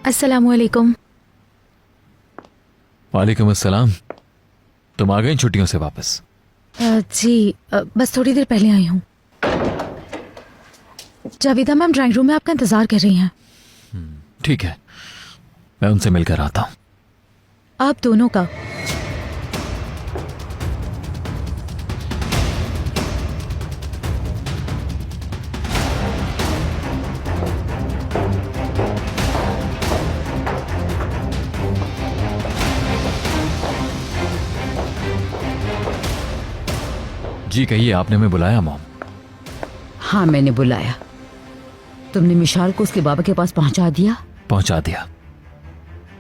अस्सलामुअलैकुम। वालेकुम अस्सलाम। तुम आ गई छुट्टियों से वापस? जी बस थोड़ी देर पहले आई हूँ। जावेदा मैम ड्राइंग रूम में आपका इंतजार कर रही हैं। ठीक है, मैं उनसे मिलकर आता हूँ। आप दोनों का। जी कहिए, आपने हमें बुलाया मॉम? हाँ, मैंने बुलाया। तुमने मिशाल को उसके बाबा के पास पहुंचा दिया? पहुंचा दिया।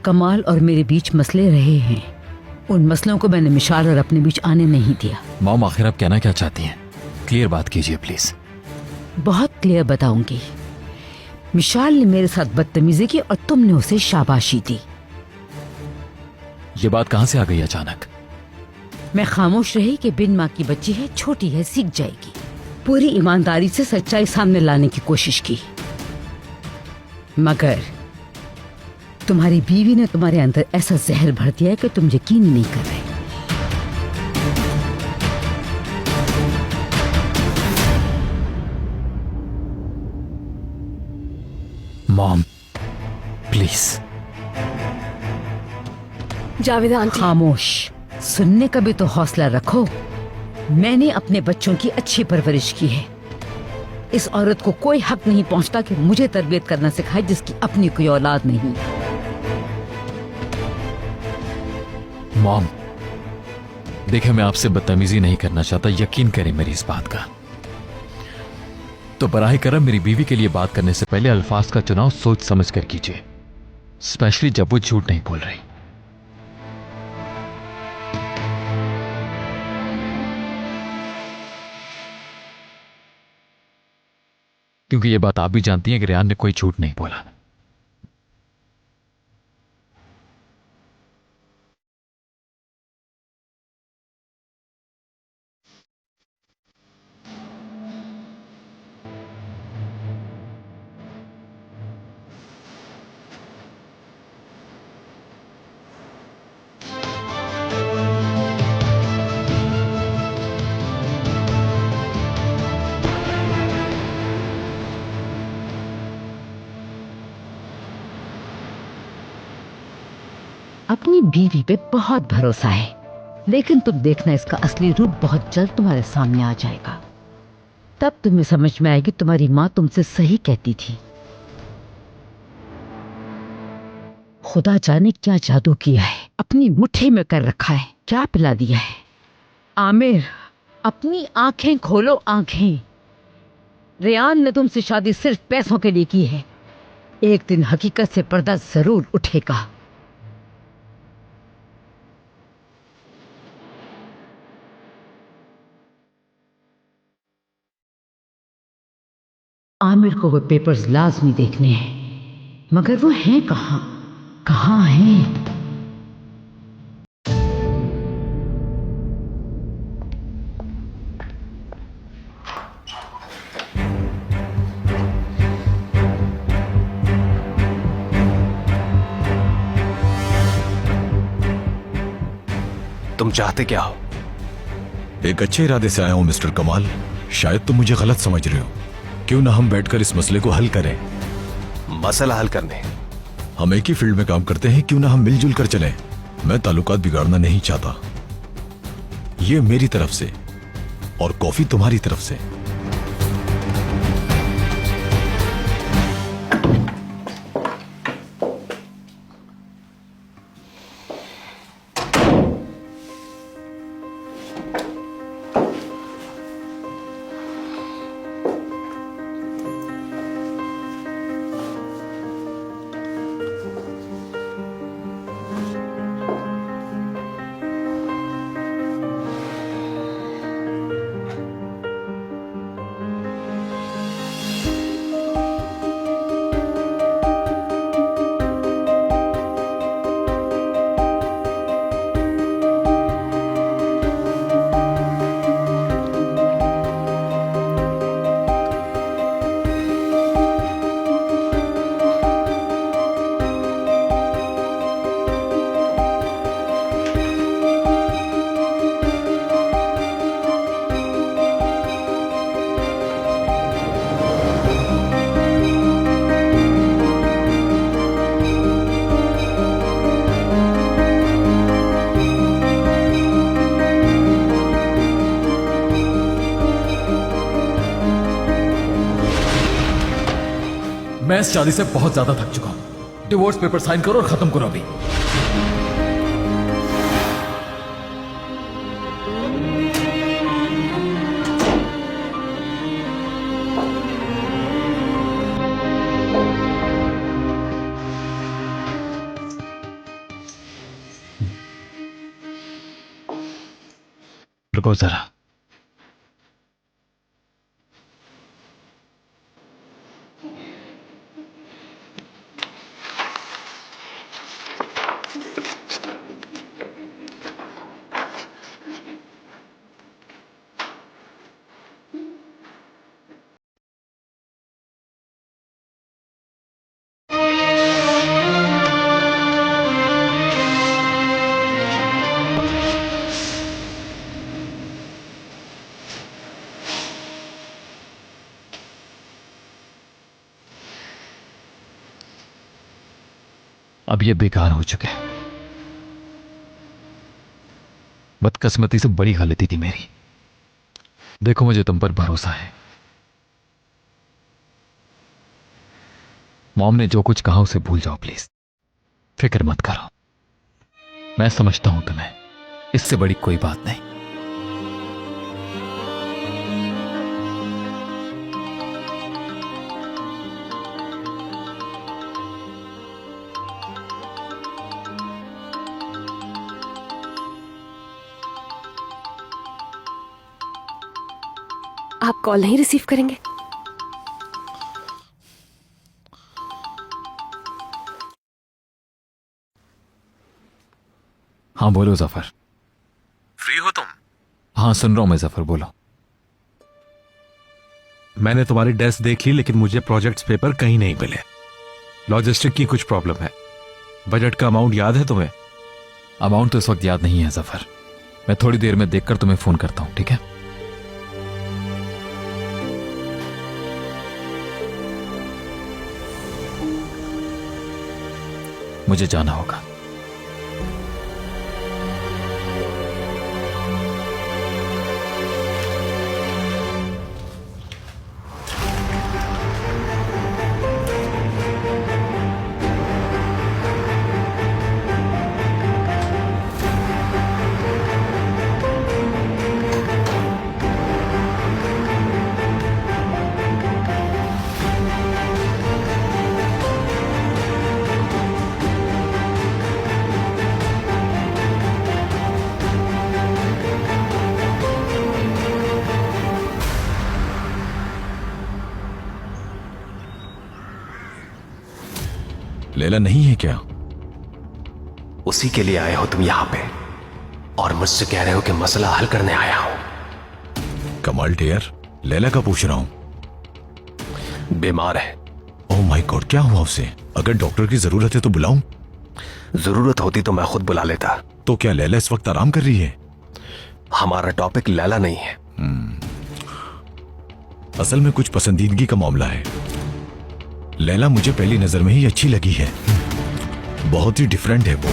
कमाल और मेरे बीच मसले रहे हैं, उन मसलों को मैंने मिशाल और अपने बीच आने नहीं दिया। मॉम आखिर आप कहना क्या चाहती हैं? क्लियर बात कीजिए प्लीज। बहुत क्लियर बताऊंगी। मिशाल ने मेरे साथ बदतमीजी की और तुमने उसे शाबाशी दी। ये बात कहां से आ गई अचानक? मैं खामोश रही कि बिन माँ की बच्ची है, छोटी है, सीख जाएगी। पूरी ईमानदारी से सच्चाई सामने लाने की कोशिश की, मगर तुम्हारी बीवी ने तुम्हारे अंदर ऐसा जहर भर दिया है कि तुम यकीन नहीं कर रहे। Mom please. जावेदा आंटी। खामोश। सुनने का भी तो हौसला रखो। मैंने अपने बच्चों की अच्छी परवरिश की है। इस औरत को कोई हक नहीं पहुंचता कि मुझे तरबियत करना सिखाए जिसकी अपनी कोई औलाद नहीं। मॉम देखिए, मैं आपसे बदतमीजी नहीं करना चाहता, यकीन करें मेरी इस बात का। तो बराह करम मेरी बीवी के लिए बात करने से पहले अल्फाज का चुनाव सोच समझ कर कीजिए, स्पेशली जब वो झूठ नहीं बोल रही। क्योंकि ये बात आप भी जानती हैं कि रेहान ने कोई झूठ नहीं बोला। अपनी बीवी पे बहुत भरोसा है, लेकिन तुम देखना इसका असली रूप बहुत जल्द तुम्हारे सामने आ जाएगा। तब तुम्हें समझ में आएगी तुम्हारी माँ तुमसे सही कहती थी। खुदा जाने क्या जादू किया है, अपनी मुट्ठी में कर रखा है, क्या पिला दिया है। आमिर, अपनी आंखें खोलो, आंखें। रेहान ने तुमसे शादी सिर्फ पैसों के लिए की है। एक दिन हकीकत से पर्दा जरूर उठेगा। आमिर को वो पेपर्स लाजमी देखने हैं, मगर वो हैं कहाँ? कहाँ हैं? तुम चाहते क्या हो? एक अच्छे इरादे से आया हूं मिस्टर कमाल। शायद तुम मुझे गलत समझ रहे हो। क्यों ना हम बैठकर इस मसले को हल करें? मसला हल करने? हम एक ही फील्ड में काम करते हैं, क्यों ना हम मिलजुल कर चलें? मैं ताल्लुकात बिगाड़ना नहीं चाहता। ये मेरी तरफ से और कॉफी तुम्हारी तरफ से। मैं इस शादी से बहुत ज्यादा थक चुका हूं। डिवोर्स पेपर साइन करो और खत्म करो अभी। रुको जरा। अब ये बेकार हो चुके हैं। बदकिस्मती से बड़ी गलती थी मेरी। देखो मुझे तुम पर भरोसा है। मॉम ने जो कुछ कहा उसे भूल जाओ प्लीज। फिक्र मत करो, मैं समझता हूं तुम्हें। इससे बड़ी कोई बात नहीं। आप कॉल नहीं रिसीव करेंगे? हाँ बोलो जफर। फ्री हो तुम? हाँ सुन रहा हूं मैं जफर, बोलो। मैंने तुम्हारी डेस्क देख ली, लेकिन मुझे प्रोजेक्ट्स पेपर कहीं नहीं मिले। लॉजिस्टिक की कुछ प्रॉब्लम है। बजट का अमाउंट याद है तुम्हें? अमाउंट तो इस वक्त याद नहीं है जफर। मैं थोड़ी देर में देखकर तुम्हें फोन करता हूं, ठीक है? मुझे जाना होगा। लैला नहीं है क्या? उसी के लिए आए हो तुम यहां पे, और मुझसे कह रहे हो कि मसला हल करने आया हूं। कमाल डियर, लैला का पूछ रहा हूं। बीमार है। ओह माय गॉड, क्या हुआ उसे? अगर डॉक्टर की जरूरत है तो बुलाऊं? जरूरत होती तो मैं खुद बुला लेता। तो क्या लैला इस वक्त आराम कर रही है? हमारा टॉपिक लैला नहीं है। असल में कुछ पसंदीदगी का मामला है। लैला मुझे पहली नजर में ही अच्छी लगी है। बहुत ही डिफरेंट है वो।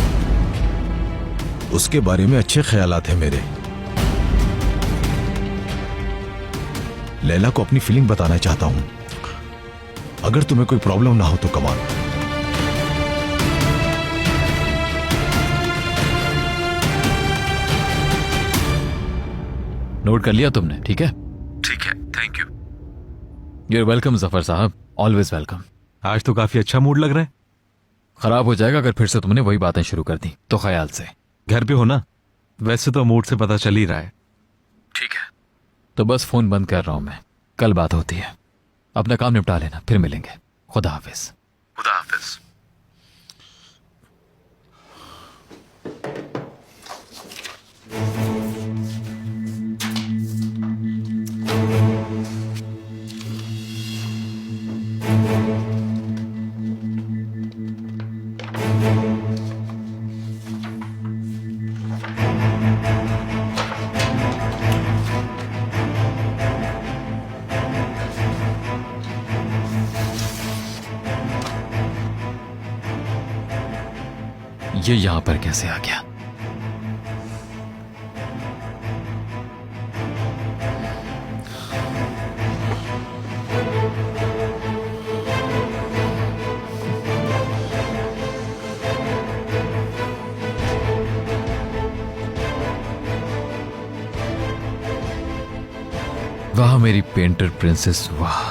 उसके बारे में अच्छे ख्यालात हैं मेरे। लैला को अपनी फीलिंग बताना चाहता हूं। अगर तुम्हें कोई प्रॉब्लम ना हो तो कमाल। नोट कर लिया तुमने? ठीक है। ठीक है, thank you. You're welcome Zafar साहब, ऑलवेज वेलकम। आज तो काफी अच्छा मूड लग रहा है। खराब हो जाएगा अगर फिर से तुमने वही बातें शुरू कर दी तो। ख्याल से। घर पे हो ना? वैसे तो मूड से पता चल ही रहा है। ठीक है। तो बस फोन बंद कर रहा हूं मैं। कल बात होती है। अपना काम निपटा लेना, फिर मिलेंगे। खुदा हाफिज। खुदा हाफिज। ये यहां पर कैसे आ गया? वाह मेरी पेंटर प्रिंसेस, वाह।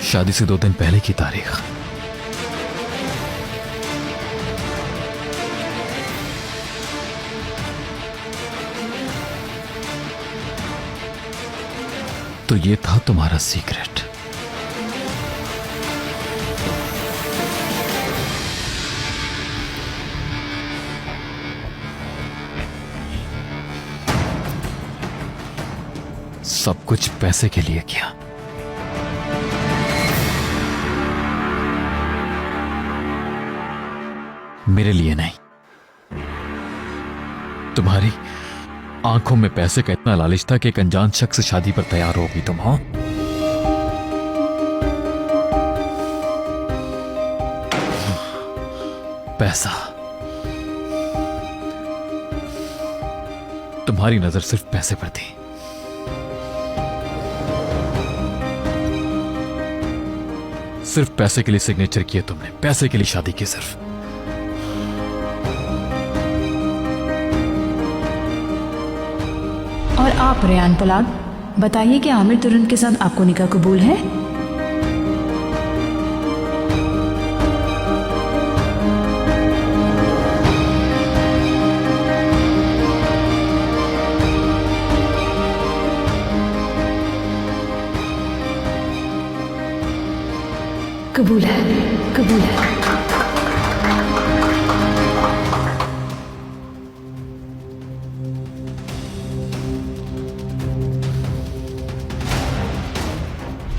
शादी से 2 दिन पहले की तारीख। तो ये था तुम्हारा सीक्रेट। सब कुछ पैसे के लिए किया। मेरे लिए नहीं। तुम्हारी आंखों में पैसे का इतना लालच था कि एक अनजान शख्स से शादी पर तैयार होगी तुम, हाँ? पैसा। तुम्हारी नजर सिर्फ पैसे पर थी। सिर्फ पैसे के लिए सिग्नेचर किए तुमने, पैसे के लिए शादी की सिर्फ। और आप रेयान पलाग, बताइए कि आमिर तुरन के साथ आपको निकाह कबूल है? कबूल है, कबूल है।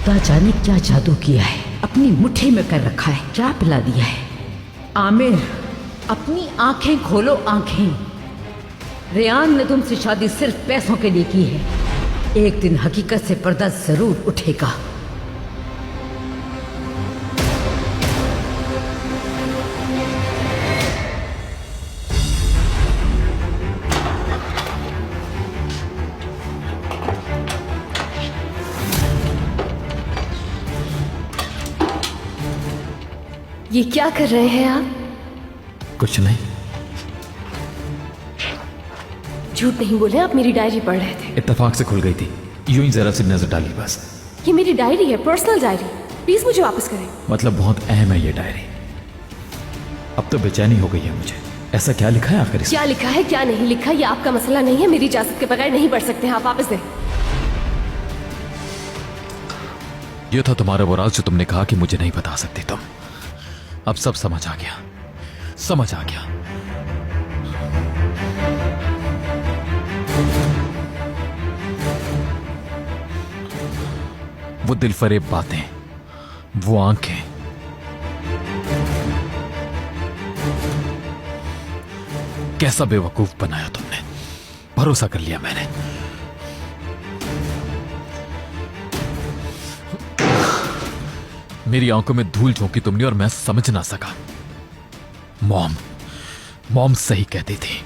खुदा जाने क्या जादू किया है, अपनी मुट्ठी में कर रखा है, क्या पिला दिया है। आमिर, अपनी आंखें खोलो, आंखें। रेयान ने तुमसे शादी सिर्फ पैसों के लिए की है। एक दिन हकीकत से पर्दा जरूर उठेगा। ये क्या कर रहे हैं आप? कुछ नहीं। झूठ नहीं बोले, आप मेरी डायरी पढ़ रहे थे। इत्तेफाक से खुल गई थी, यूं ही जरा सी नजर डाली बस। ये मेरी डायरी है, पर्सनल डायरी। प्लीज मुझे वापस करें। मतलब बहुत अहम है ये डायरी। अब तो बेचैनी हो गई है मुझे। ऐसा क्या लिखा है आखिर इसमें? क्या लिखा है क्या नहीं लिखा ये आपका मसला नहीं है। मेरी इजाजत के बगैर नहीं पढ़ सकते हैं आप, वापस दें। ये था तुम्हारा वो राज जो तुमने कहा कि मुझे नहीं बता सकती तुम। अब सब समझ आ गया, समझ आ गया। वो दिलफरेब बातें, वो आंखें, कैसा बेवकूफ बनाया तुमने। भरोसा कर लिया मैंने। मेरी आंखों में धूल झोंकी तुमने और मैं समझ ना सका। मॉम सही कहती थी।